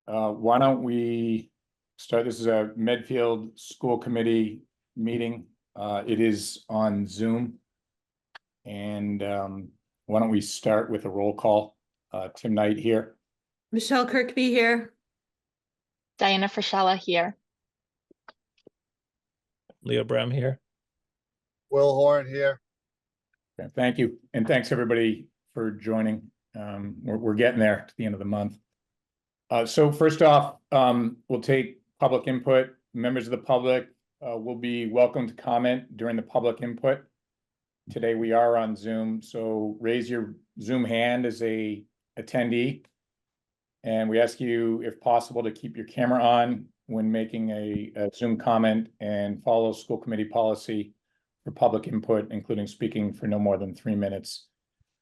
Why don't we start? This is a Medfield School Committee meeting. It is on Zoom. And why don't we start with a roll call? Tim Knight here. Michelle Kirkby here. Diana Frischella here. Leo Bram here. Will Horn here. Okay, thank you. And thanks everybody for joining. We're getting there to the end of the month. So first off, we'll take public input. Members of the public will be welcome to comment during the public input. Today we are on Zoom, so raise your Zoom hand as a attendee. And we ask you, if possible, to keep your camera on when making a Zoom comment and follow school committee policy for public input, including speaking for no more than 3 minutes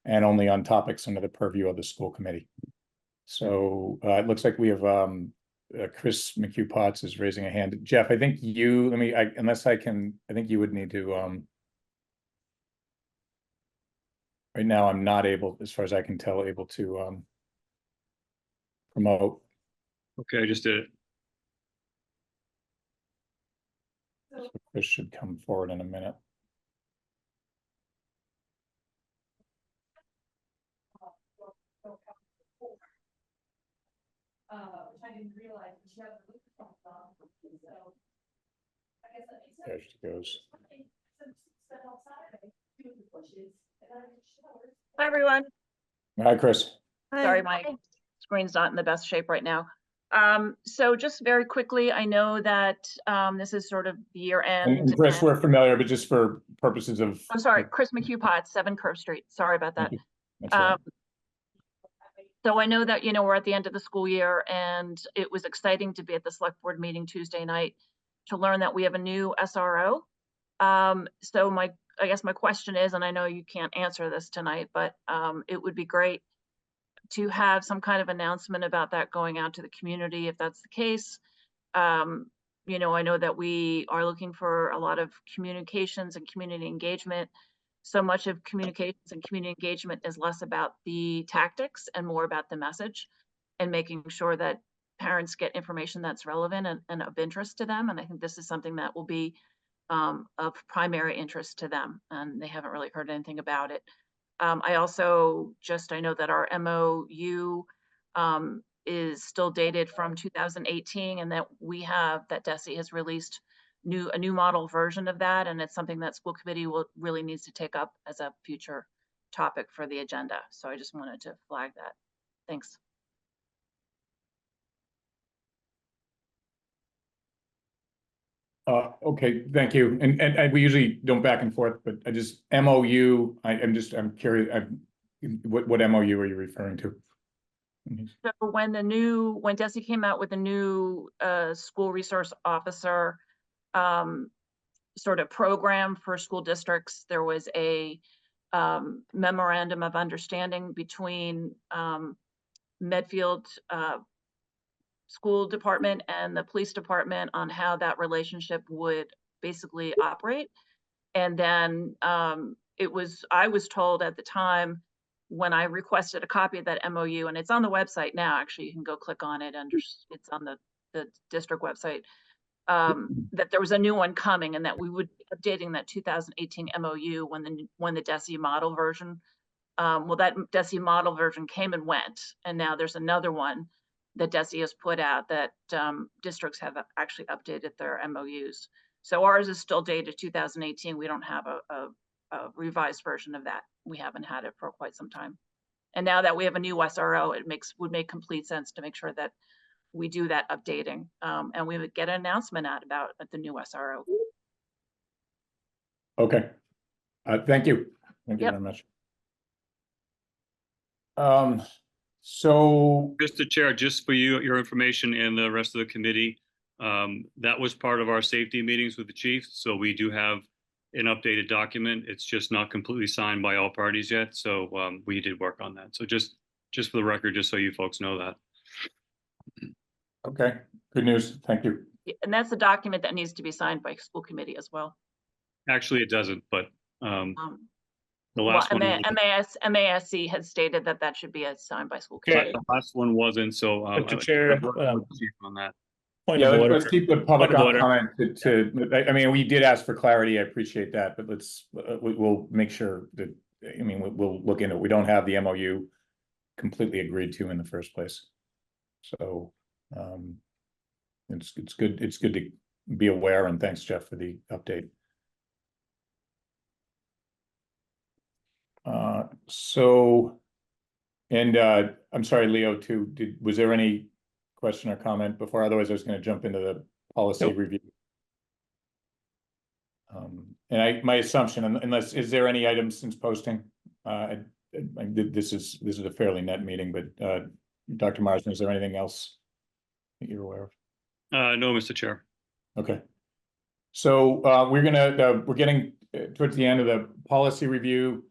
and only on topics under the purview of the school committee. So it looks like we have Chris McHugh-Potts is raising a hand. Jeff, I think you, I think you would need to, right now I'm not able, as far as I can tell, able to promote. Okay, I just did it. So Chris should come forward in a minute. Which I didn't realize she had the microphone on, so I guess that makes sense. There she goes. Hi, everyone. Hi, Chris. Sorry, my screen's not in the best shape right now. So just very quickly, I know that this is sort of the year end. And Chris, we're familiar, but just for purposes of. I'm sorry, Chris McHugh-Potts, 7 Curve Street. Sorry about that. That's right. So I know that, we're at the end of the school year, and it was exciting to be at the select board meeting Tuesday night to learn that we have a new SRO. So I guess my question is, and I know you can't answer this tonight, but it would be great to have some kind of announcement about that going out to the community, if that's the case. I know that we are looking for a lot of communications and community engagement. So much of communications and community engagement is less about the tactics and more about the message and making sure that parents get information that's relevant and of interest to them. And I think this is something that will be of primary interest to them, and they haven't really heard anything about it. I also I know that our MOU is still dated from 2018, and that that DESE has released a new model version of that, and it's something that school committee really needs to take up as a future topic for the agenda. So I just wanted to flag that. Thanks. Okay, thank you. And we usually don't back and forth, but I just MOU. I'm curious. What MOU are you referring to? So when DESE came out with a new school resource officer sort of program for school districts, there was a memorandum of understanding between Medfield School Department and the police department on how that relationship would basically operate. And then I was told at the time, when I requested a copy of that MOU, and it's on the website now, actually, you can go click on it, and it's on the district website, that there was a new one coming, and that we would be updating that 2018 MOU when the DESE model version, that DESE model version came and went, and now there's another one that DESE has put out that districts have actually updated their MOUs. So ours is still dated 2018. We don't have a revised version of that. We haven't had it for quite some time. And now that we have a new SRO, it would make complete sense to make sure that we do that updating, and we would get an announcement out about the new SRO. Okay. Thank you. Thank you very much. So, Mr. Chair, just for your information and the rest of the committee, that was part of our safety meetings with the chief. So we do have an updated document. It's just not completely signed by all parties yet. So we did work on that. So just for the record, just so you folks know that. okay, good news. Thank you. And that's a document that needs to be signed by school committee as well. Actually, it doesn't, but The Well, last one, MASC had stated that that should be assigned by school Okay. but committee. the last one wasn't, so. Mr. Chair, I'd work with the chief on that. Point Yeah, of let's order. keep the public Point of order. comment I mean, we did ask for clarity. I appreciate that, but we'll make sure that, I mean, we'll look into it. We don't have the MOU completely agreed to in the first place. So, it's good to be aware, and thanks, Jeff, for the update. I'm sorry, Leo, too, was there any question or comment before? Otherwise, I was gonna jump into the policy Nope. review. My assumption, unless, is there any items since posting? This is a fairly net meeting, but, Dr. Marsden, is there anything else that you're aware of? No, Mr. Chair. Okay. So, we're getting towards the end of the policy review.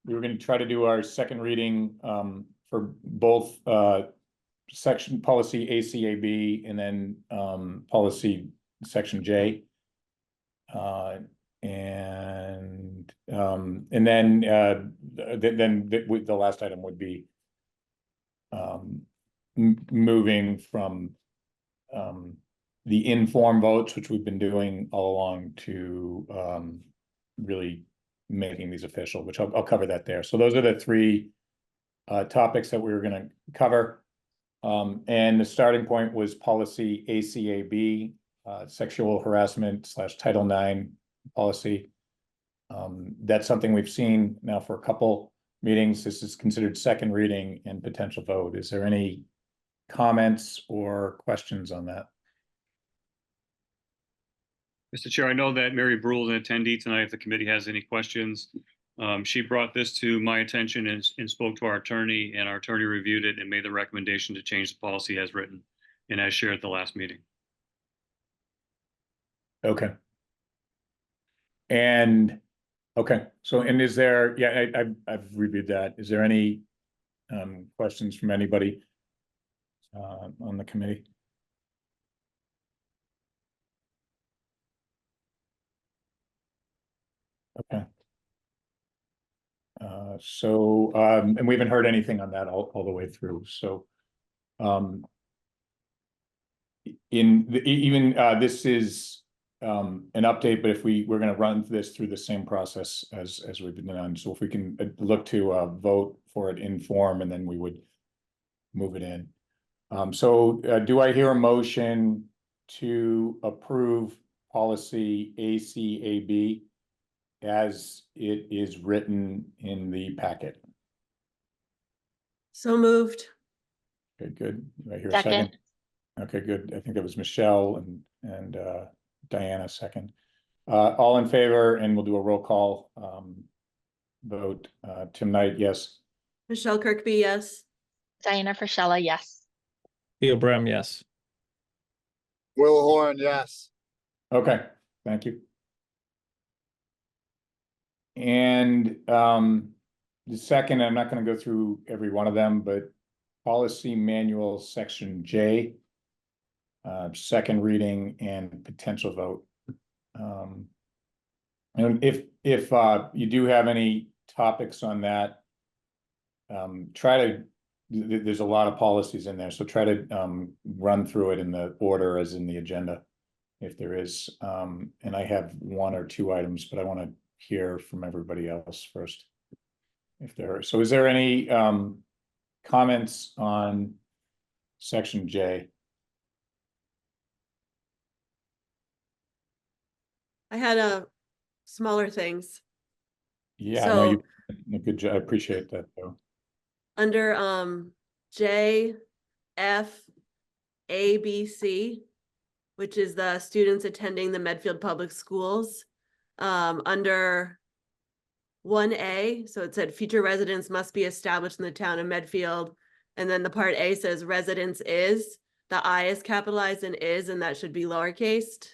We were gonna try to do our second reading, for both, section policy ACAB and then, policy section J. And then the last item would be moving from the inform votes, which we've been doing all along, to really making these official, which I'll cover that there. So those are the three topics that we were going to cover. And the starting point was policy ACAB, sexual harassment / Title IX policy. That's something we've seen now for a couple meetings. This is considered second reading and potential vote. Is there any comments or questions on that? Mr. Chair, I know that Mary Brule is an attendee tonight. If the committee has any questions, she brought this to my attention and spoke to our attorney, and our attorney reviewed it and made the recommendation to change the policy as written and as shared at the last meeting. Okay. And okay, so, and is there, yeah, I've reviewed that. Is there any questions from anybody on the committee? Okay. And we haven't heard anything on that all the way through, so. This is an update, but if we're gonna run this through the same process as we've been on, so if we can look to vote for it in form, and then we would move it in. Do I hear a motion to approve policy ACAB as it is written in the packet? So moved. Okay, good. Do I hear a second? Second. Okay, good. I think it was Michelle and Diana second. All in favor, and we'll do a roll call vote. Tim Knight, yes. Michelle Kirkby, yes. Diana Frischella, yes. Leo Brem, yes. Will Horn, yes. Okay, thank you. And the second, I'm not going to go through every one of them, but policy manual section J, second reading and potential vote. And if you do have any topics on that, there's a lot of policies in there, so try to run through it in the order as in the agenda, if there is. And I have one or two items, but I want to hear from everybody else first, if there are. So is there any comments on section J? I had smaller things. Yeah, no, you did a good job. I appreciate that though. Under J, F, A, B, C, which is the students attending the Medfield Public Schools. Under 1A, so it said future residents must be established in the town of Medfield. And then the part A says residence is, the I is capitalized and is, and that should be lowercased.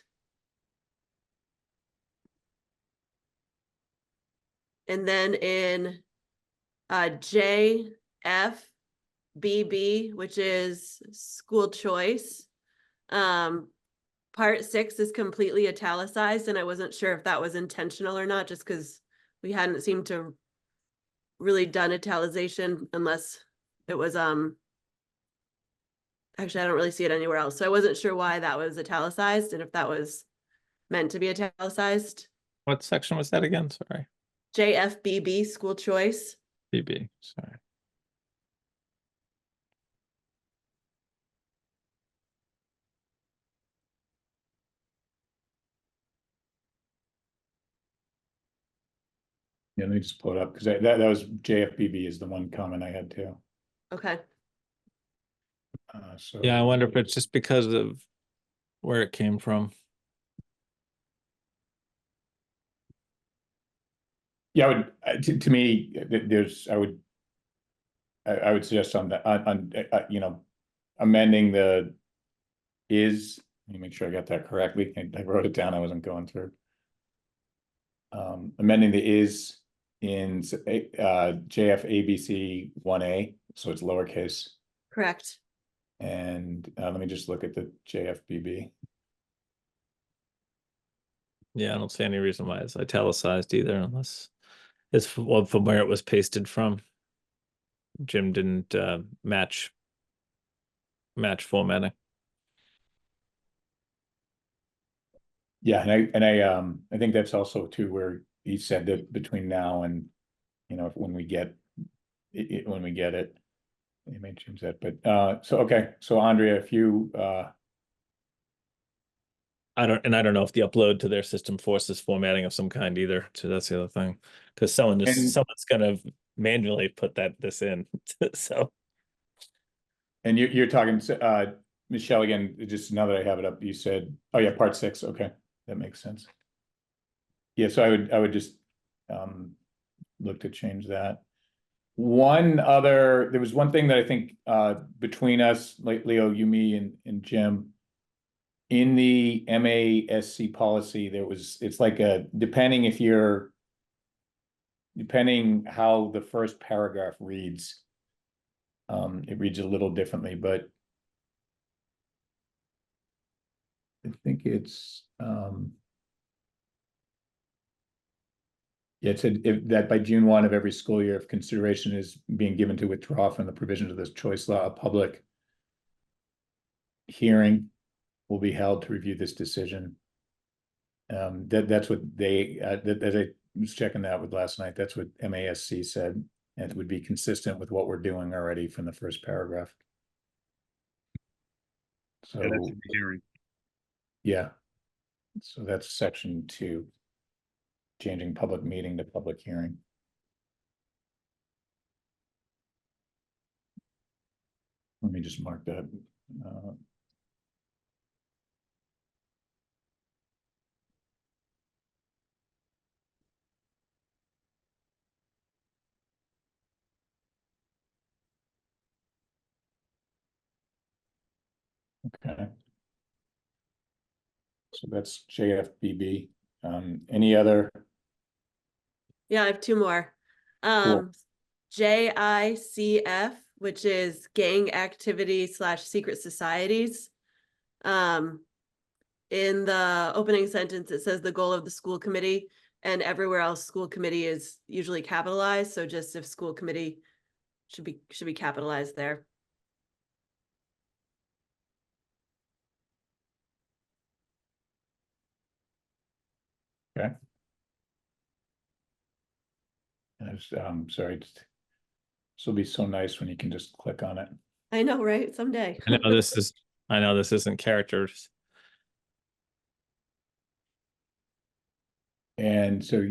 And then in J, F, BB, which is school choice. Part 6 is completely italicized, and I wasn't sure if that was intentional or not, just because we hadn't seemed to really done italicization unless it was, actually, I don't really see it anywhere else. So I wasn't sure why that was italicized and if that was meant to be italicized. What section was that again? Sorry. JFBB, school choice. BB, sorry. Yeah, let me just pull it up, because that was JFBB is the one comment I had too. Okay. So. Yeah, I wonder if it's just because of where it came from. Yeah, I would, to me, there's, I would suggest on that, you know, amending the is, let me make sure I got that correctly. I wrote it down, I wasn't going through. Amending the is in JFABC 1A, so it's lowercase. Correct. And let me just look at the JFBB. Yeah, I don't see any reason why it's italicized either, unless it's from where it was pasted from. Jim didn't match formatting. Yeah, and I think that's also too where he said that between now and, you know, when we get it, it may change that, but so okay, so Andrea, if you I don't know if the upload to their system forces formatting of some kind either. So that's the other thing, because someone's gonna manually put this in. So. and you're talking Michelle again, just now that I have it up, you said, oh yeah, part 6, okay, that makes sense. Yeah, so I would just look to change that. There was one thing that I think between us, like Leo, you, me, and Jim, in the MASC policy, it's like depending how the first paragraph reads, it reads a little differently, but I think it's yeah, it said that by June 1 of every school year, if consideration is being given to withdraw from the provisions of this choice law, a public hearing will be held to review this decision. That's what they, as I was checking that with last night, that's what MASC said, and it would be consistent with what we're doing already from the first paragraph. So, Yeah, that's in the hearing. yeah, so that's section 2, changing public meeting to public hearing. Let me just mark that. Okay. So that's JFBB. Any other? Yeah, I have 2 more. Cool. JICF, which is gang activity / secret societies. In the opening sentence, it says the goal of the school committee, and everywhere else school committee is usually capitalized. So just if school committee should be capitalized there. Okay. And I was, sorry, this will be so nice when you can just click on it. I know, right? Someday. I know this isn't characters. And so,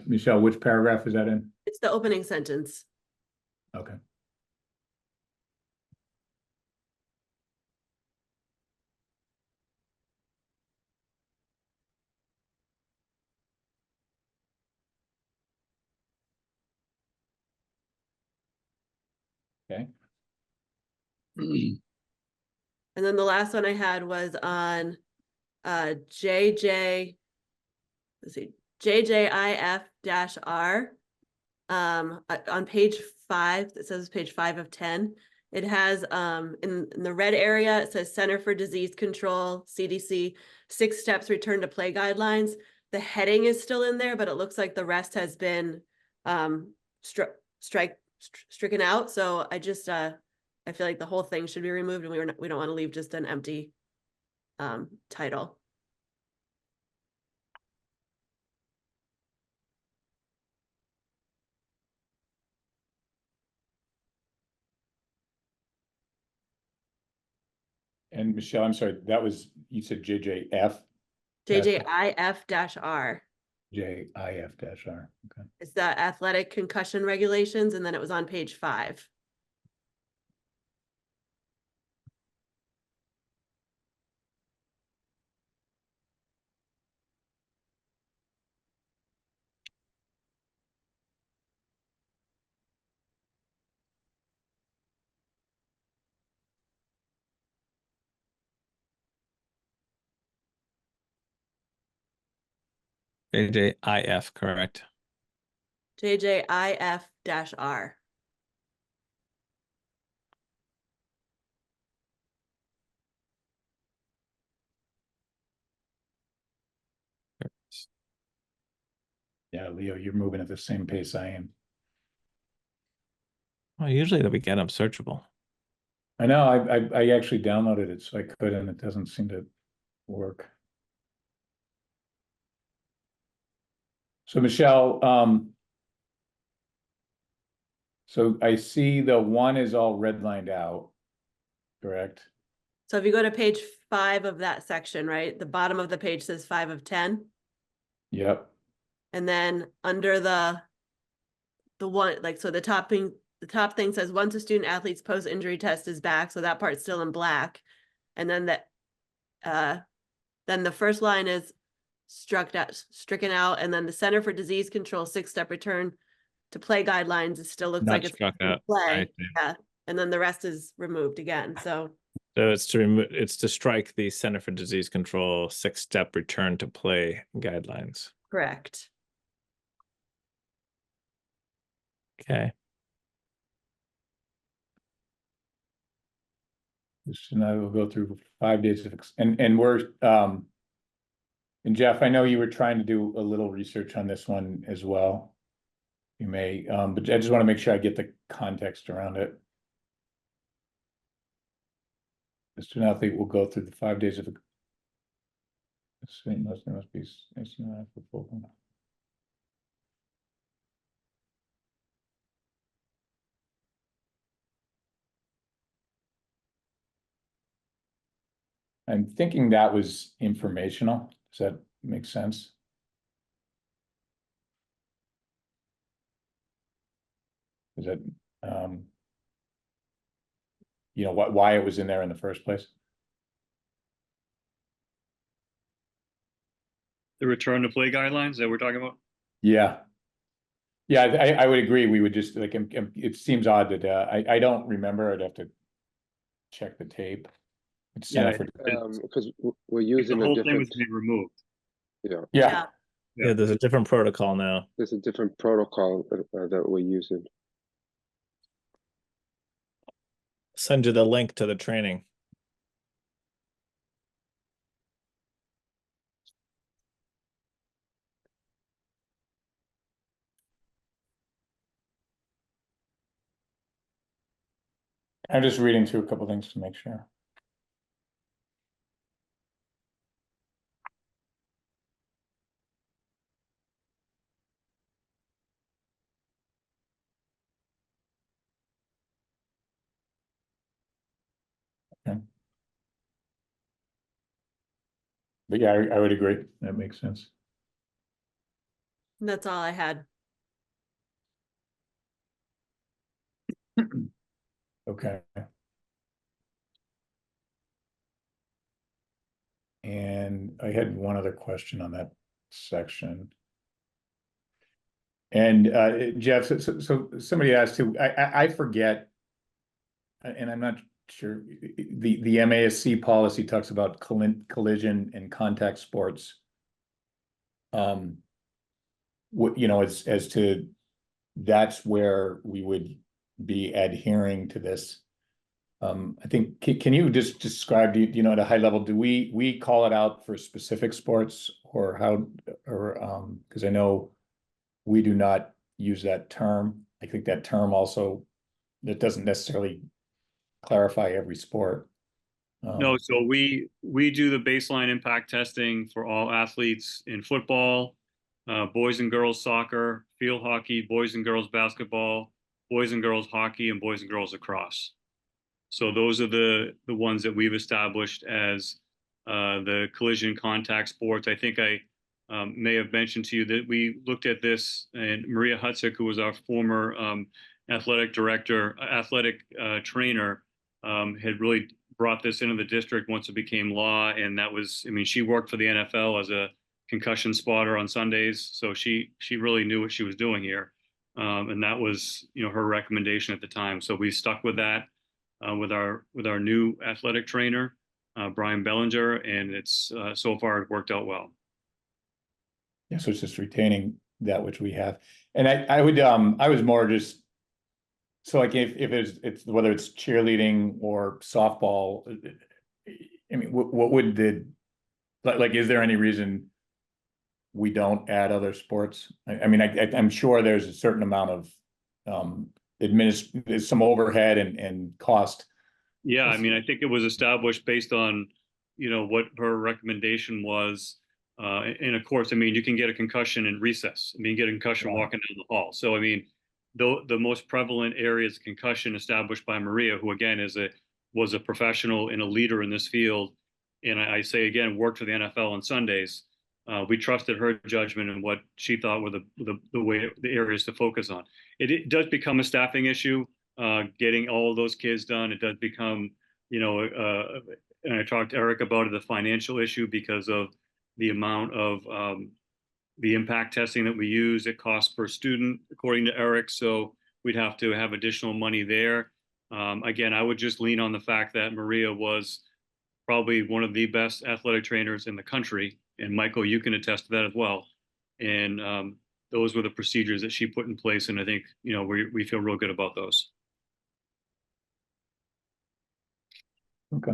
Michelle, which paragraph is that in? It's the opening sentence. Okay. Okay. And then the last one I had was on JJIF-R. On page 5, it says page 5 of 10. It has in the red area, it says Center for Disease Control, CDC, 6 steps return to play guidelines. The heading is still in there, but it looks like the rest has been stricken out. So I just, I feel like the whole thing should be removed, and we don't want to leave just an empty title. And Michelle, I'm sorry, that was, you said JJF? JJIF-R. JIF-R, okay. It's the athletic concussion regulations, and then it was on page 5. JJIF, correct. JJIF-R. Yeah, Leo, you're moving at the same pace I am. Well, usually that we get them searchable. I know, I actually downloaded it so I could, and it doesn't seem to work. So Michelle, so I see the 1 is all redlined out, correct? So if you go to page 5 of that section, right, the bottom of the page says 5 of 10. Yep, And then under the one, like, so the top thing says, once a student athlete's post-injury test is back, so that part's still in black. And then then the first line is stricken out, and then the Center for Disease Control 6-step return to play guidelines, it still looks Not like it's struck in out, play. right. Yeah, and then the rest is removed again, so. So it's to remove, it's to strike the Center for Disease Control 6-step return to play guidelines. Correct. Okay. so now we'll go through 5 days of, and we're, and Jeff, I know you were trying to do a little research on this one as well. You may, but I just want to make sure I get the context around it. The student athlete will go through the 5 days of. Must be. I'm thinking that was informational. Does that make sense? Is that, you know, why it was in there in the first place? The return to play guidelines that we're talking about? Yeah. Yeah, I would agree. We would just like, it seems odd that, I don't remember. I'd have to check the tape. It's Center for, Because we're The using a whole thing was different, to be removed. yeah, yeah, Yeah, there's a different protocol now. there's a different protocol that we're using. Send you the link to the training. I'm just reading through a couple things to make sure. Okay. But yeah, I would agree. That makes sense. That's all I had. Okay. And I had one other question on that section. And Jeff, so somebody asked too, I forget, and I'm not sure, the MASC policy talks about collision and contact sports. What, you know, as to, that's where we would be adhering to this. I think, can you just describe, you know, at a high level, do we call it out for specific sports, or how, or, because I know we do not use that term, I think that term also, that doesn't necessarily clarify every sport. No, so we do the baseline impact testing for all athletes in football, boys and girls soccer, field hockey, boys and girls basketball, boys and girls hockey, and boys and girls lacrosse. So those are the ones that we've established as the collision contact sports. I think I may have mentioned to you that we looked at this, and Maria Hutzik, who was our former athletic director, athletic trainer, had really brought this into the district once it became law. And that was, I mean, she worked for the NFL as a concussion spotter on Sundays. So she really knew what she was doing here. And that was, her recommendation at the time. So we stuck with that with our new athletic trainer, Brian Bellinger, and it's so far it worked out well. Yeah, so it's just retaining that which we have. And I was more just, so like if it's whether it's cheerleading or softball, I mean, what would like, is there any reason we don't add other sports? I mean, I'm sure there's a certain amount of there's some overhead and cost. Yeah, I mean, I think it was established based on, what her recommendation was. And of course, I mean, you can get a concussion in recess. I mean, you get a concussion Yeah. walking down the hall. So, I mean, the most prevalent areas of concussion established by Maria, who again was a professional and a leader in this field. And I say again, worked for the NFL on Sundays. We trusted her judgment and what she thought were the areas to focus on. It does become a staffing issue, getting all of those kids done. It does become, and I talked to Eric about it, the financial issue because of the amount of the impact testing that we use. It costs per student, according to Eric. So we'd have to have additional money there. Again, I would just lean on the fact that Maria was probably one of the best athletic trainers in the country. And Michael, you can attest to that as well. And those were the procedures that she put in place. And I think, we feel real good about those. Okay.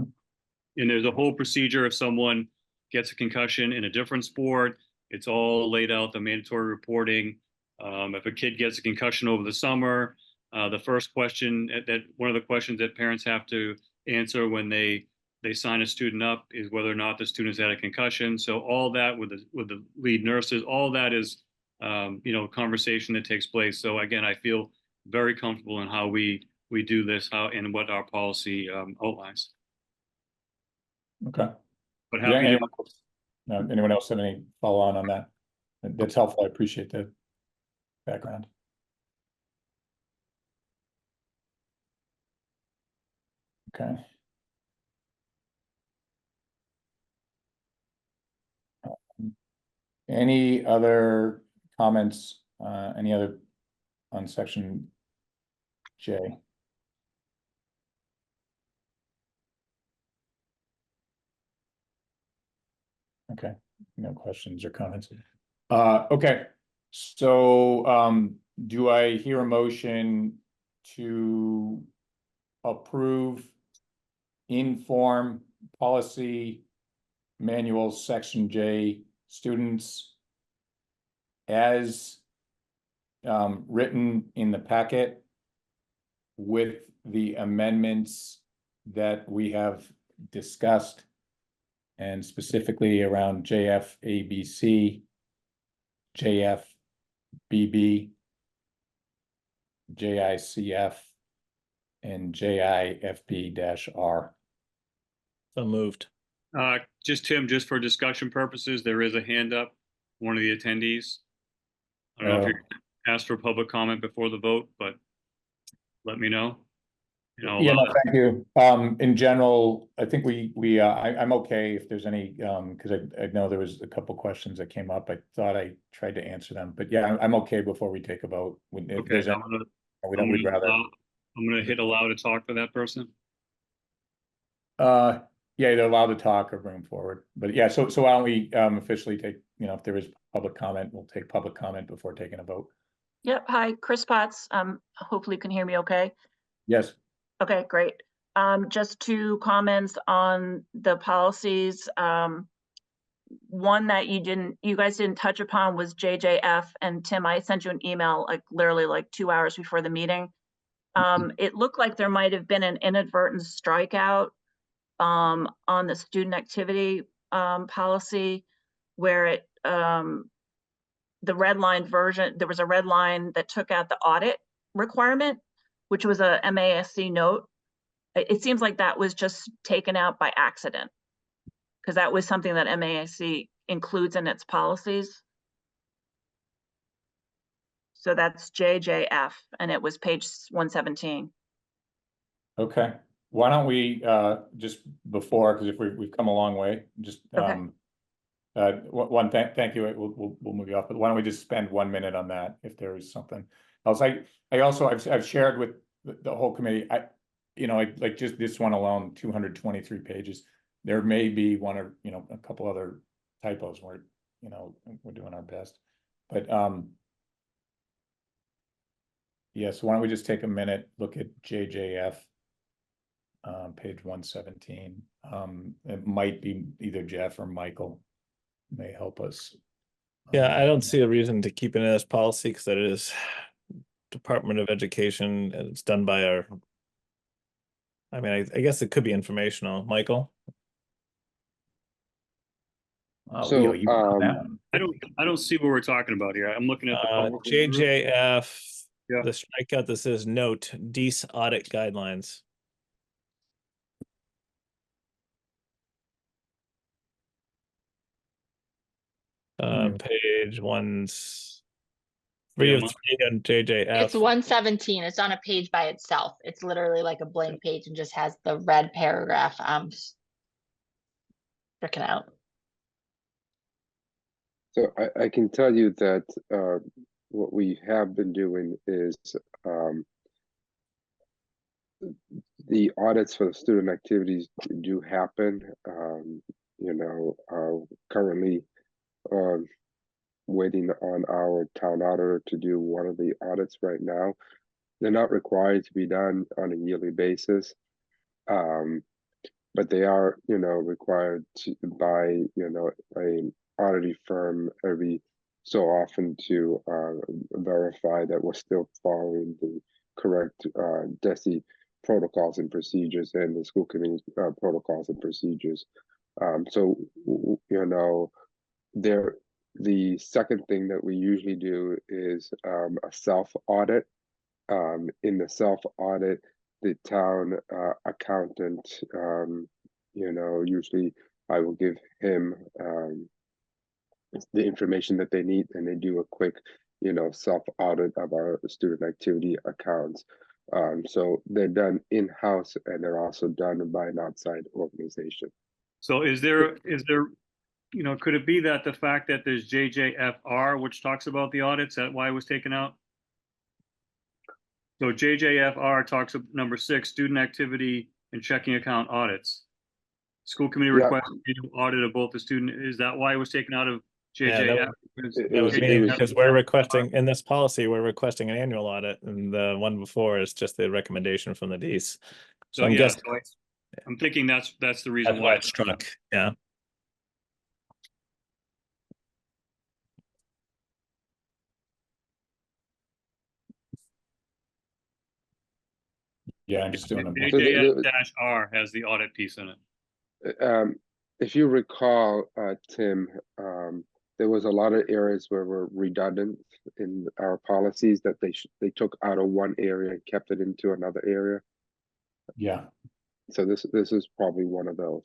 And there's a whole procedure if someone gets a concussion in a different sport. It's all laid out, the mandatory reporting. If a kid gets a concussion over the summer, the first question one of the questions that parents have to answer when they sign a student up is whether or not the student's had a concussion. So all that with the lead nurses, all that is, conversation that takes place. So again, I feel very comfortable in how we do this, and what our policy outlines. Okay. But Yeah, happy to. anyone else have any follow on that? That's helpful. I appreciate the background. Okay. Any other comments, any other on section J? Okay, no questions or comments. Okay, so do I hear a motion to approve inform policy manual section J students as written in the packet with the amendments that we have discussed, and specifically around JFABC, JFBB, JICF, and JIFB-R. So moved. Just Tim, just for discussion purposes, there is a hand up, one of the attendees. I don't know if you're asked for public comment before the vote, but let me know. Yeah, no, thank you. In general, I think I'm okay if there's any, because I know there was a couple questions that came up. I thought I tried to answer them, but yeah, I'm okay before we take a vote. If Okay, there's any, we'd rather. I'm gonna hit allow to talk for that person. Yeah, they're allowed to talk or bring them forward, but yeah, so why don't we officially take, if there is public comment, we'll take public comment before taking a vote. Yep. Hi, Chris Potts. Hopefully you can hear me okay. Yes. Okay, great. Just two comments on the policies. one that you guys didn't touch upon was JJF, and Tim, I sent you an email like literally like 2 hours before the meeting. It looked like there might have been an inadvertent strikeout on the student activity policy where it the red line version, there was a red line that took out the audit requirement, which was a MASC note. It seems like that was just taken out by accident, because that was something that MASC includes in its policies. So that's JJF, and it was page 117. Okay, why don't we, just before, because if we've come a long way, just, Okay. thank you, we'll move you off, but why don't we just spend 1 minute on that, if there is something else. I've shared with the whole committee, like just this one alone, 223 pages. There may be one or, a couple other typos where, we're doing our best, but, yeah, so why don't we just take a minute, look at JJF, page 117. It might be either Jeff or Michael may help us. Yeah, I don't see a reason to keep it as policy because it is Department of Education and it's done by our. I mean, I guess it could be informational. Michael? Oh, So, you got that one. I don't see what we're talking about here. I'm looking at the policy. JJF, Yeah. the strikeout that says note, DECE audit guidelines. Page 3 of 3 on JJF. It's 117. It's on a page by itself. It's literally like a blank page and just has the red paragraph stricken out. So I can tell you that what we have been doing is the audits for the student activities do happen. Currently waiting on our town auditor to do one of the audits right now. They're not required to be done on a yearly basis, but they are, required to by, an auditing firm every so often to verify that we're still following the correct DESE protocols and procedures and the school committee protocols and procedures. The second thing that we usually do is a self-audit. In the self-audit, the town accountant, usually I will give him the information that they need, and they do a quick, self-audit of our student activity accounts. So they're done in-house and they're also done by an outside organization. So is there, could it be that the fact that there's JJFR, which talks about the audits, that why it was taken out? So JJFR talks of number 6, student activity and checking account audits. School committee requests annual audit of both the student. Is that why it was taken out of JJF? That was me, because we're requesting in this policy, we're requesting an annual audit, and the one before is just the recommendation from the DECE. So I'm guessing I'm thinking that's the reason that's why why it's struck. Yeah. Yeah, I'm just doing a JJF-R has the audit piece in it. If you recall, Tim, there was a lot of areas where we're redundant in our policies that they took out of one area and kept it into another area. Yeah. So this is probably one of those.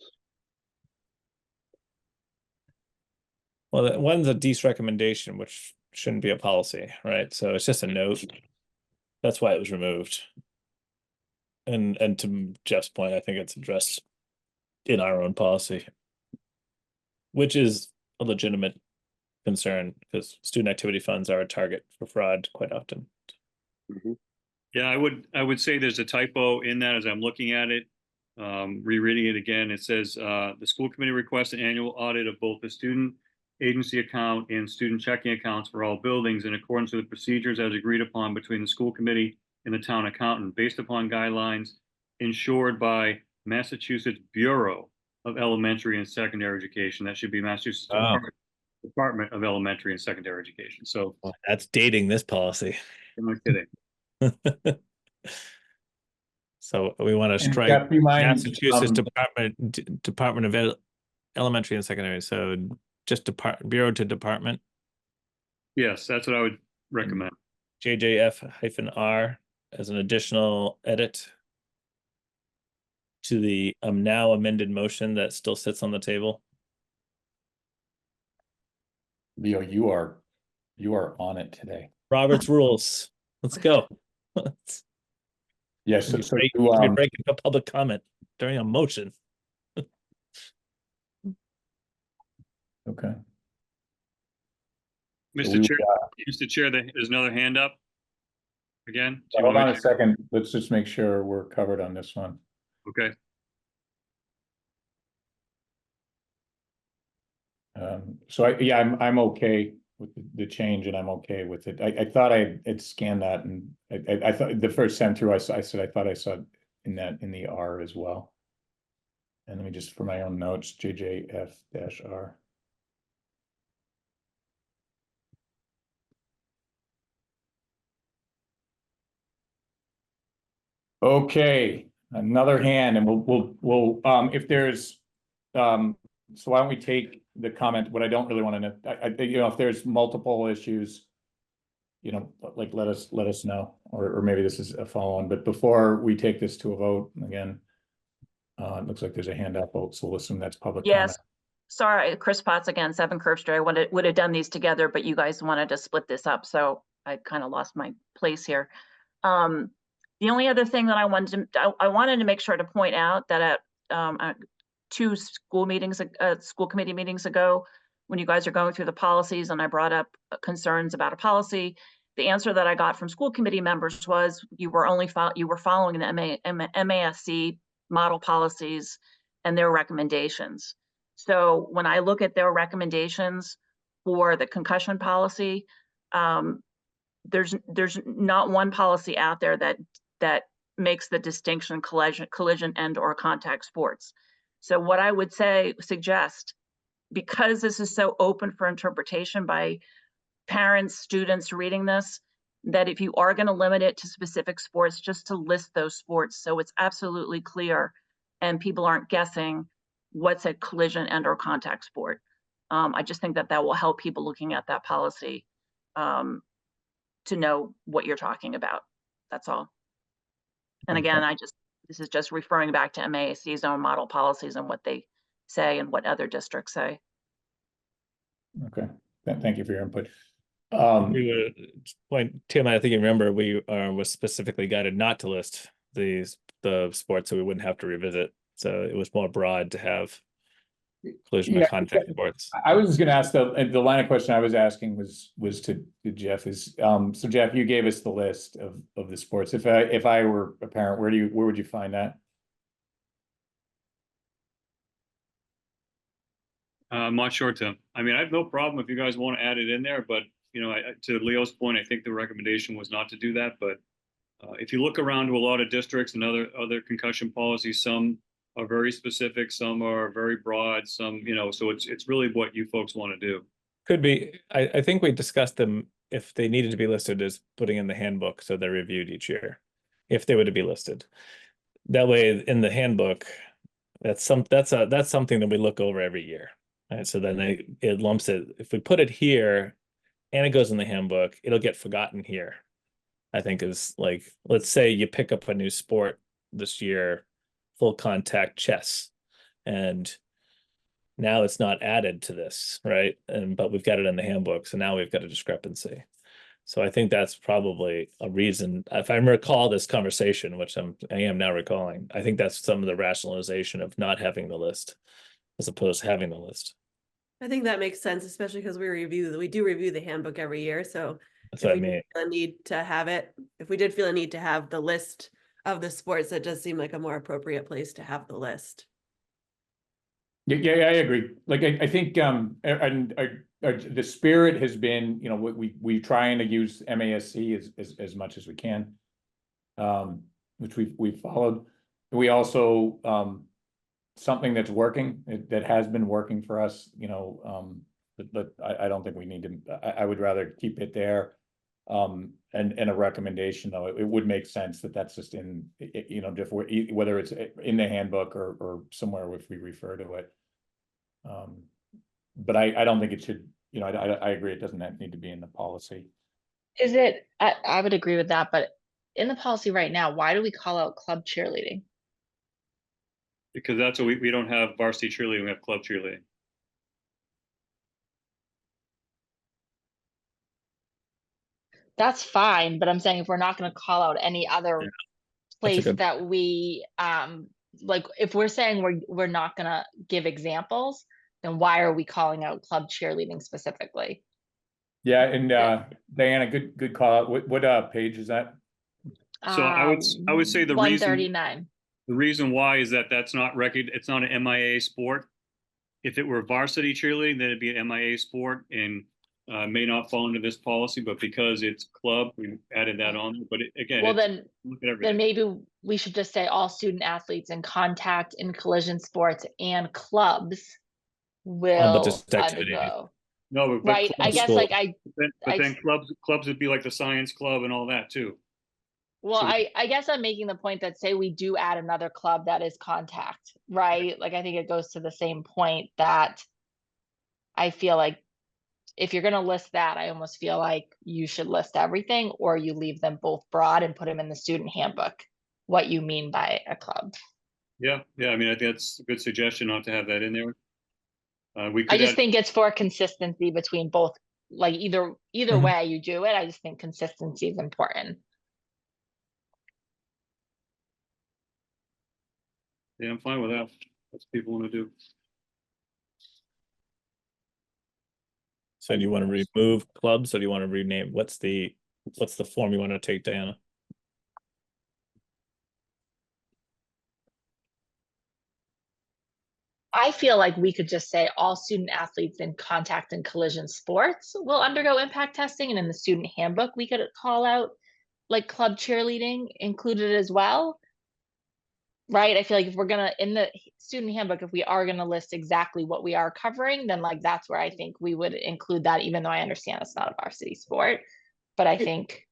Well, one's a DECE recommendation, which shouldn't be a policy, right? So it's just a note. That's why it was removed. And to Jeff's point, I think it's addressed in our own policy, which is a legitimate concern because student activity funds are a target for fraud quite often. Mm-hmm. Yeah, I would say there's a typo in that as I'm looking at it. Rereading it again, it says the school committee requests an annual audit of both the student agency account and student checking accounts for all buildings in accordance with the procedures as agreed upon between the school committee and the town accountant based upon guidelines ensured by Massachusetts Bureau of Elementary and Secondary Education. That should be Massachusetts Oh. Department of Elementary and Secondary Education. So Well, that's dating this policy. I'm not kidding. So we want to And strike Jeff, do you mind, Massachusetts Department of Elementary and Secondary. So just Bureau to Department. Yes, that's what I would recommend. JJF-R as an additional edit to the now amended motion that still sits on the table. Leo, you are on it today. Robert's rules. Let's go. Yes, so You're breaking a public comment during a motion. okay. Mr. Chair, Mr. Chair, there's another hand up. Again, do you Hold want on me a second. Let's just make sure we're covered on this one. Okay. So I'm okay with the change, and I'm okay with it. I thought I had scanned that, and I thought the first send through I said I thought I saw in the R as well. And let me just, for my own notes, JJF-R. Okay, another hand, and we'll if there's so why don't we take the comment? What I don't really want to know, if there's multiple issues, like let us know, or maybe this is a follow-on. But before we take this to a vote again, it looks like there's a hand up vote, so we'll assume that's public comment. Yes, sorry, Chris Potts again, 7 Curve Street. I would have done these together, but you guys wanted to split this up, so I kind of lost my place here. The only other thing that I wanted to make sure to point out that at 2 school committee meetings ago, when you guys are going through the policies and I brought up concerns about a policy, the answer that I got from school committee members was you were following the MASC model policies and their recommendations. So when I look at their recommendations for the concussion policy, there's not one policy out there that makes the distinction collision and or contact sports. So what I would suggest, because this is so open for interpretation by parents, students reading this, that if you are going to limit it to specific sports, just to list those sports so it's absolutely clear and people aren't guessing what's a collision and or contact sport. I just think that will help people looking at that policy to know what you're talking about. That's all. And again, this is just referring back to MASC's own model policies and what they say and what other districts say. Okay, thank you for your input. Tim, I think you remember we was specifically guided not to list the sports, so we wouldn't have to revisit. So it was more broad to have collision and contact sports. I was just going to ask the line of question I was asking was to Jeff is so Jeff, you gave us the list of the sports. If I were a parent, where would you find that? I'm not sure, Tim. I mean, I have no problem if you guys want to add it in there, but to Leo's point, I think the recommendation was not to do that. But if you look around to a lot of districts and other concussion policies, some are very specific, some are very broad, some, so it's really what you folks want to do. Could be. I think we discussed them if they needed to be listed as putting in the handbook, so they're reviewed each year, if they were to be listed. That way, in the handbook, that's something that we look over every year. Right? So then it lumps it. If we put it here and it goes in the handbook, it'll get forgotten here. I think is like, let's say you pick up a new sport this year, full contact chess, and now it's not added to this, right? But we've got it in the handbook, so now we've got a discrepancy. So I think that's probably a reason. If I recall this conversation, which I am now recalling, I think that's some of the rationalization of not having the list as opposed to having the list. I think that makes sense, especially because we do review the handbook every year. So that's what I mean. Feel a need to have it. If we did feel a need to have the list of the sports, that does seem like a more appropriate place to have the list. Yeah, I agree. Like I think the spirit has been, we trying to use MASC as much as we can, which we've followed. We also something that's working, that has been working for us, but I don't think we need to, I would rather keep it there. And a recommendation, though, it would make sense that that's just in, just whether it's in the handbook or somewhere if we refer to it. But I don't think it should, I agree, it doesn't need to be in the policy. Is it, I would agree with that, but in the policy right now, why do we call out club cheerleading? Because that's what we don't have varsity cheerleading, we have club cheerleading. That's fine, but I'm saying if we're not gonna call out any other Yeah, place good- that we, like, if we're saying we're not gonna give examples, then why are we calling out club cheerleading specifically? Yeah, and Diana, good call out. What page is that? So I would say the reason- 139. The reason why is that it's not an MIA sport. If it were varsity cheerleading, then it'd be an MIA sport and may not fall into this policy, but because it's club, we added that on. But again, Well, then look at everything. maybe we should just say all student athletes in contact in collision sports and clubs will just activities. undergo. No, but Right, I clubs- guess School. like but then clubs would be like the science club and all that too. well, So- I guess I'm making the point that say we do add another club that is contact, right? Like I think it goes to the same point that I feel like if you're gonna list that, I almost feel like you should list everything or you leave them both broad and put them in the student handbook, what you mean by a club. Yeah, I mean, I think that's a good suggestion not to have that in there. We I could just add, think it's for consistency between both, like either Mhm. way you do it, I just think consistency is important. yeah, I'm fine with that. That's what people want to do. So do you want to remove clubs or do you want to rename? What's the form you want to take, Diana? I feel like we could just say all student athletes in contact and collision sports will undergo impact testing, and in the student handbook, we could call out like club cheerleading included as well. Right? I feel like if we're gonna, in the student handbook, if we are gonna list exactly what we are covering, then like that's where I think we would include that, even though I understand it's not a varsity sport. But I think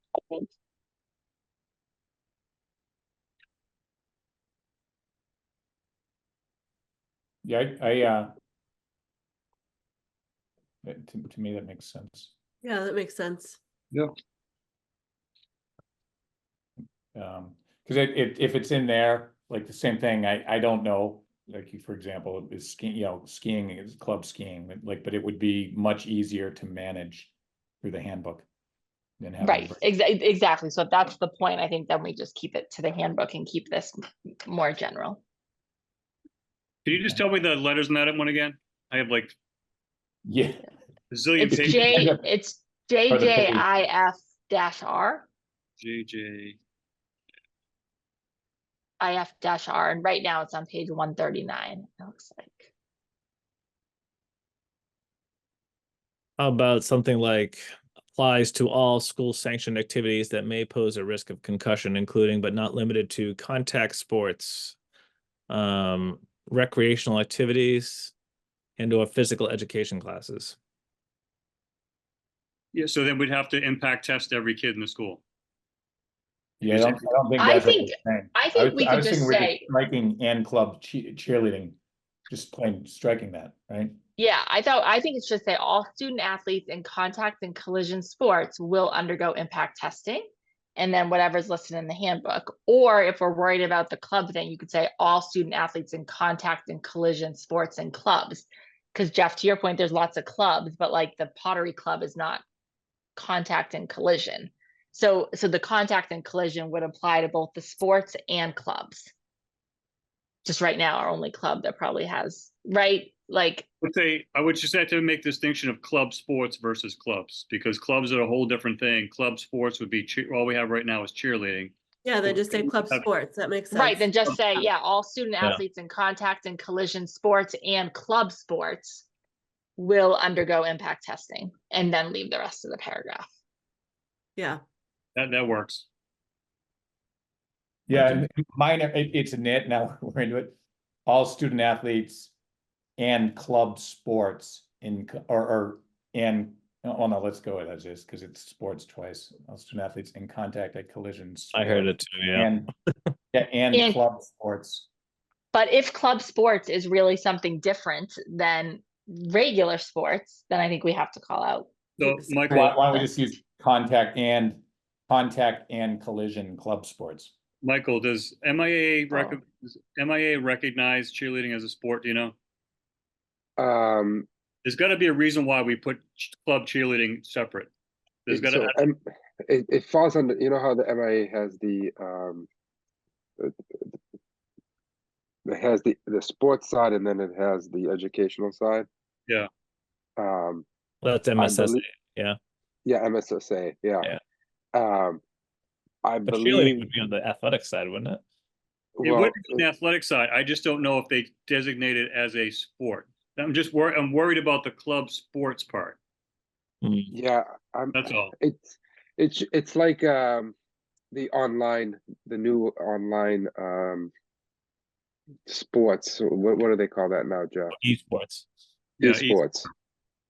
Yeah, to me, that makes sense. Yeah, that makes sense. Because if it's in there, like the same thing, I don't know, like for example, is skiing, skiing is club skiing, but it would be much easier to manage through the handbook than having. right, exactly. So if that's the point, I think then we just keep it to the handbook and keep this more general. Can you just tell me the letters in that one again? I have like Yeah, a zillion It's pages. it's Or the page. JJIF-R. JJ. IF-R, and right now it's on page 139, it looks like. How about something like applies to all school sanctioned activities that may pose a risk of concussion, including but not limited to contact sports, recreational activities, and/or physical education classes. Yeah, so then we'd have to impact test every kid in the school. yeah, I don't think I that's what think- we're saying. I think we I could was just thinking we're say, striking and club cheerleading, just plain striking that, right? yeah, I think it's just say all student athletes in contact and collision sports will undergo impact testing. And then whatever's listed in the handbook, or if we're worried about the club thing, you could say all student athletes in contact and collision sports and clubs. Because Jeff, to your point, there's lots of clubs, but like the pottery club is not contact and collision. So the contact and collision would apply to both the sports and clubs. Just right now, our only club that probably has, right? Like, I would just have to make distinction of club sports versus clubs, because clubs are a whole different thing. Club sports would be all we have right now is cheerleading. Yeah, then just say club Have- sports, that makes sense. right, then just say, yeah, all student Yeah. athletes in contact and collision sports and club sports will undergo impact testing, and then leave the rest of the paragraph. Yeah, That works. Yeah, and mine, it's a knit, now we're into it. all student athletes and club sports oh no, let's go with as is, because it's sports twice. All student athletes in contact at collisions. I heard it too, yeah. And And- club sports. But if club sports is really something different than regular sports, then I think we have to call out. So the Michael, Why don't we just use contact and collision club sports? Michael, does MIA Oh. recognize cheerleading as a sport? Do you know? Um, There's got to be a reason why we put club cheerleading separate. There's got so, to, it falls under, you know how the MIA has it has the sports side, and then it has the educational side. Yeah. Um, Well, that's MSSA, yeah. yeah, MSSA, yeah. I But cheerleading believe, would be on the athletic side, wouldn't it? it well, would be on the athletic side. I just don't know if they designate it as a sport. I'm just worried. I'm worried about the club sports part. Mm. yeah, That's all. it's like the new online sports. What do they call that now, Jeff? Esports. Yeah, Esports.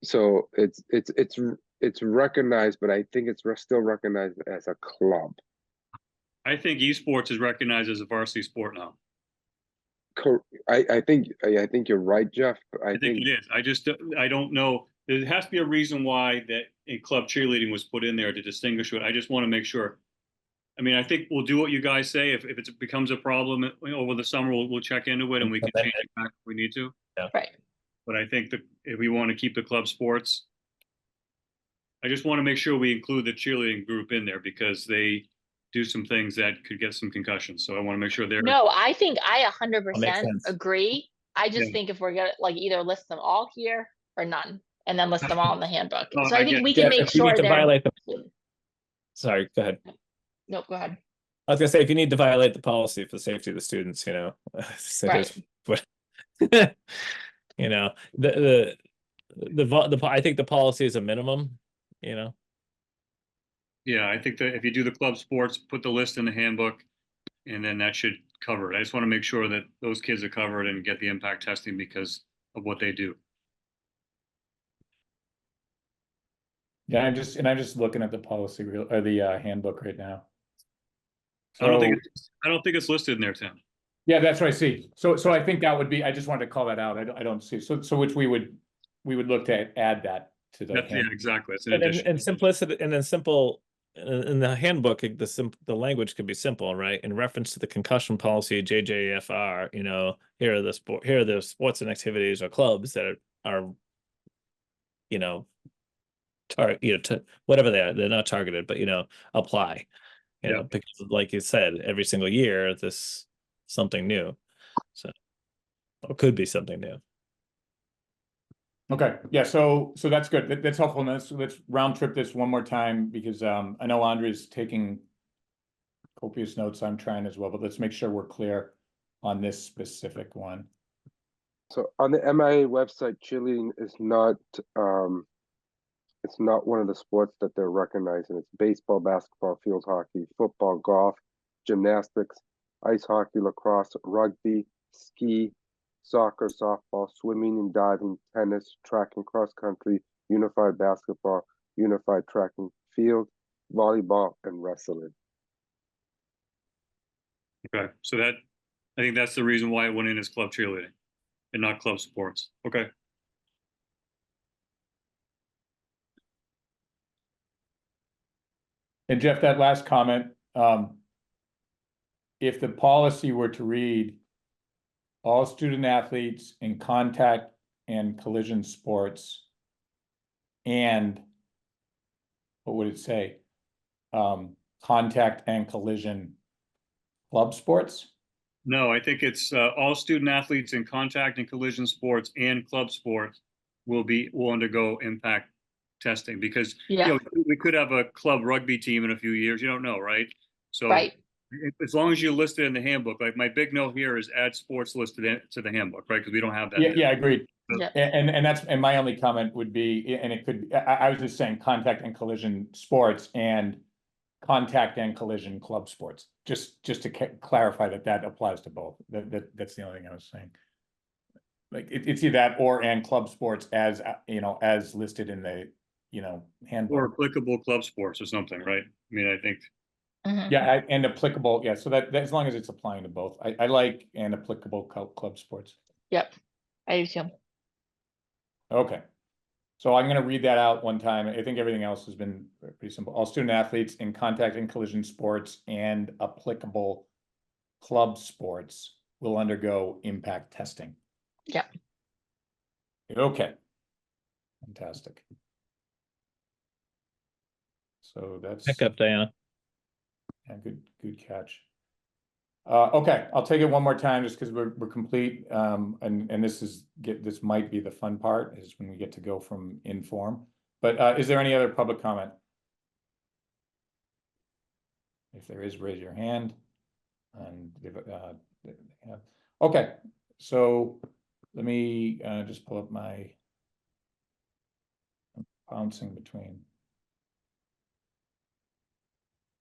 So it's recognized, but I think it's still recognized as a club. I think esports is recognized as a varsity sport now. I think you're right, Jeff. But I think it is. I don't know. There has to be a reason why that a club cheerleading was put in there to distinguish it. I just want to make sure. I mean, I think we'll do what you guys say. If it becomes a problem over the summer, we'll check into it and we can change it back if we need to. Right. But I think that if we want to keep the club sports, I just want to make sure we include the cheerleading group in there because they do some things that could get some concussions. So I want to make sure they're. No, I think I 100% sense. agree. I just Yeah. think if we're gonna like either list them all here or none, and then list them all in the handbook. Oh, So I I think get we it. can Yeah, make if you sure need to they're. violate the, sorry, go ahead. Nope, go ahead. I was gonna say, if you need to violate the policy for the safety of the students, you know, so Right. but you know, I think the policy is a minimum, you know. Yeah, I think that if you do the club sports, put the list in the handbook, and then that should cover it. I just want to make sure that those kids are covered and get the impact testing because of what they do. Yeah, I'm just looking at the policy or the handbook right now. I don't So, think it's listed in there, Tim. yeah, that's what I see. So I think that would be, I just wanted to call that out. I don't see, so which we would look to add that to the. Yeah, handbook. exactly. It's an And addition. simplicity, and then simple, in the handbook, the language could be simple, right? In reference to the concussion policy, JJFR, you know, here are the sports and activities or clubs that are you know, whatever they're not targeted, but, you know, apply, you Yeah. know, because like you said, every single year, this something new. So, or could be something new. Okay, yeah, so that's good. That's helpful. And let's round trip this one more time because I know Andre's taking copious notes. I'm trying as well, but let's make sure we're clear on this specific one. So on the MIA website, cheerleading is not it's not one of the sports that they're recognizing. It's baseball, basketball, field hockey, football, golf, gymnastics, ice hockey, lacrosse, rugby, ski, soccer, softball, swimming and diving, tennis, track and cross country, unified basketball, unified track and field, volleyball, and wrestling. Okay, so I think that's the reason why it went in as club cheerleading and not club sports. Okay. And Jeff, that last comment, if the policy were to read all student athletes in contact and collision sports and what would it say? Contact and collision club sports? No, I think it's all student athletes in contact and collision sports and club sports will undergo impact testing because Yeah. you know we could have a club rugby team in a few years. You don't know, right? So Right. as long as you list it in the handbook, like my big note here is add sports listed to the handbook, right? Because we don't have that. Yeah, agreed. Yeah. And my only comment would be, and it could, I was just saying contact and collision sports and contact and collision club sports, just to clarify that applies to both. That's the only thing I was saying. like, it's either that or and club sports as, as listed in the, Or handbook. applicable club sports or something, right? I mean, I think, Mhm. Yeah, and applicable, yeah, so that as long as it's applying to both, I like and applicable club sports. Yep, I do too. Okay. So I'm gonna read that out one time. I think everything else has been pretty simple. All student athletes in contact and collision sports and applicable club sports will undergo impact testing. Yeah. Okay. Fantastic. So that's, Pick up, Diana. yeah, good catch. Okay, I'll take it one more time just because we're complete. And this might be the fun part is when we get to go from inform. But is there any other public comment? If there is, raise your hand. And okay, so let me just pull up my bouncing between.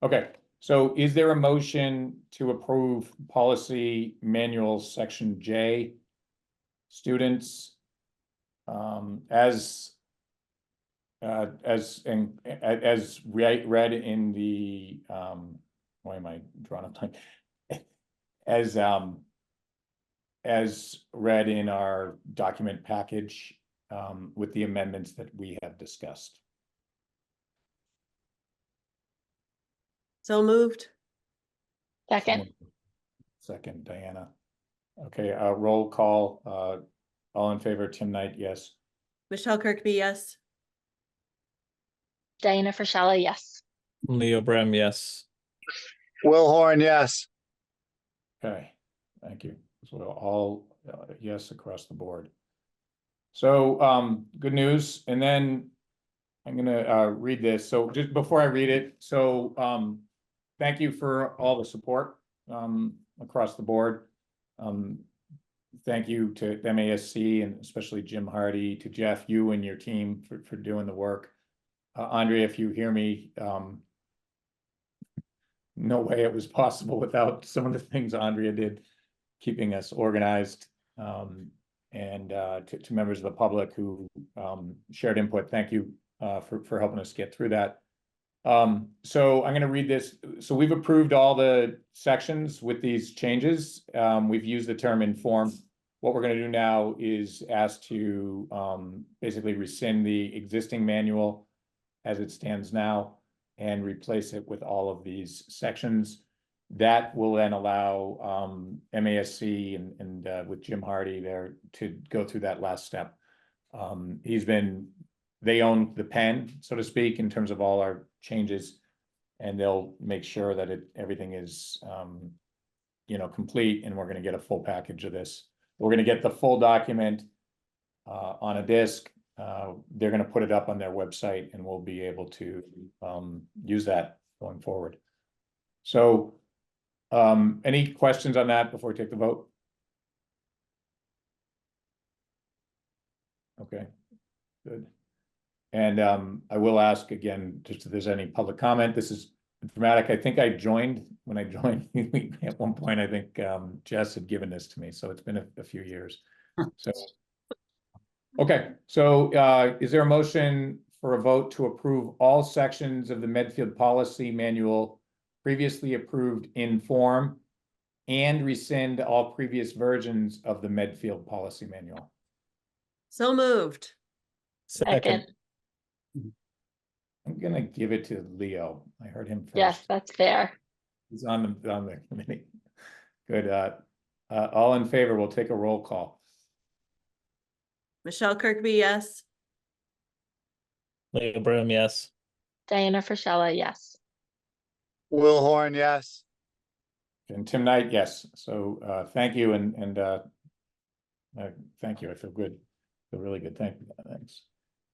Okay, so is there a motion to approve policy manual section J? Students as read in the why am I drawing a blank? As read in our document package with the amendments that we have discussed. So moved. Second, Second, Diana. Okay, roll call. All in favor, Tim Knight, yes. Michelle Kirkby, yes. Diana Frischella, yes. Leo Brem, yes. Will Horn, yes. Okay, thank you. So all yes across the board. So good news. And then I'm gonna read this. So just before I read it, so thank you for all the support across the board. Thank you to MASC and especially Jim Hardy, to Jeff, you and your team for doing the work. Andrea, if you hear me, no way it was possible without some of the things Andrea did, keeping us organized. And to members of the public who shared input, thank you for helping us get through that. So I'm going to read this. So we've approved all the sections with these changes. We've used the term inform. What we're going to do now is ask to basically rescind the existing manual as it stands now and replace it with all of these sections. That will then allow MASC and with Jim Hardy there to go through that last step. They own the pen, so to speak, in terms of all our changes, and they'll make sure that everything is complete, and we're going to get a full package of this. We're going to get the full document on a disk. They're going to put it up on their website, and we'll be able to use that going forward. So any questions on that before we take the vote? Okay, good. And I will ask again, just if there's any public comment. This is dramatic. I think I joined, when I joined at one point, I think Jess had given this to me, so it's been a few years. So, okay, so is there a motion for a vote to approve all sections of the Medfield Policy Manual previously approved in form and rescind all previous versions of the Medfield Policy Manual? So moved. Second, I'm gonna give it to Leo. I heard him first. yes, that's fair. He's on the committee. Good. All in favor, we'll take a roll call. Michelle Kirkby, yes. Leo Brem, yes. Diana Frischella, yes. Will Horn, yes. And Tim Knight, yes. So thank you and thank you. I feel good. I feel really good. Thanks.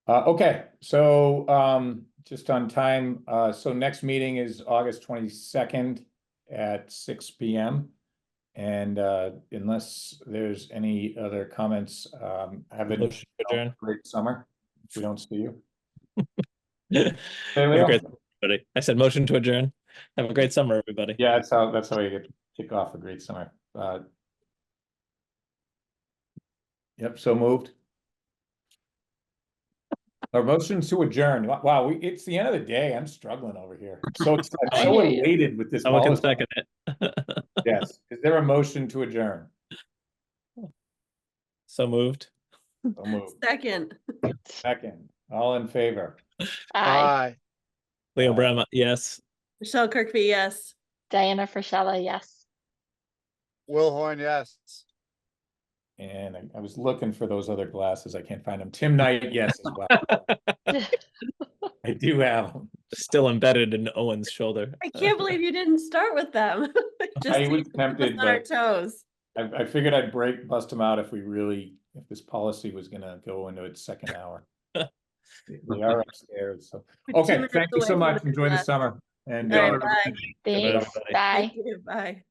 Okay, so just on time. So next meeting is August 22nd at 6 p.m. And unless there's any other comments, have a Motion to adjourn. great summer. If we don't see you. Have a great summer, everybody. I said motion to adjourn. Have a great summer, everybody. Yeah, that's how you kick off a great summer. Yep, so moved. Our motion to adjourn. Wow, it's the end of the day. I'm struggling over here. I'm so excited, I so hear you. elated with this Someone can policy. second it. Yes. Is there a motion to adjourn? So moved. So moved. Second, Second. All in favor? Aye. Leo Aye. Brema, yes. Michelle Kirkby, yes. Diana Frischella, yes. Will Horn, yes. And I was looking for those other glasses. I can't find them. Tim Knight, yes, as well. I do have them. Still embedded in Owen's shoulder. I can't believe you didn't start with them. Just I to was keep us tempted, on our but toes. I figured I'd bust them out if this policy was gonna go into its second hour. They are upstairs, so. We're 2 Okay, minutes thank you away so from much. the Enjoy the class. summer. And All right, everybody- bye. Thanks. everybody. Bye. Thank you, bye.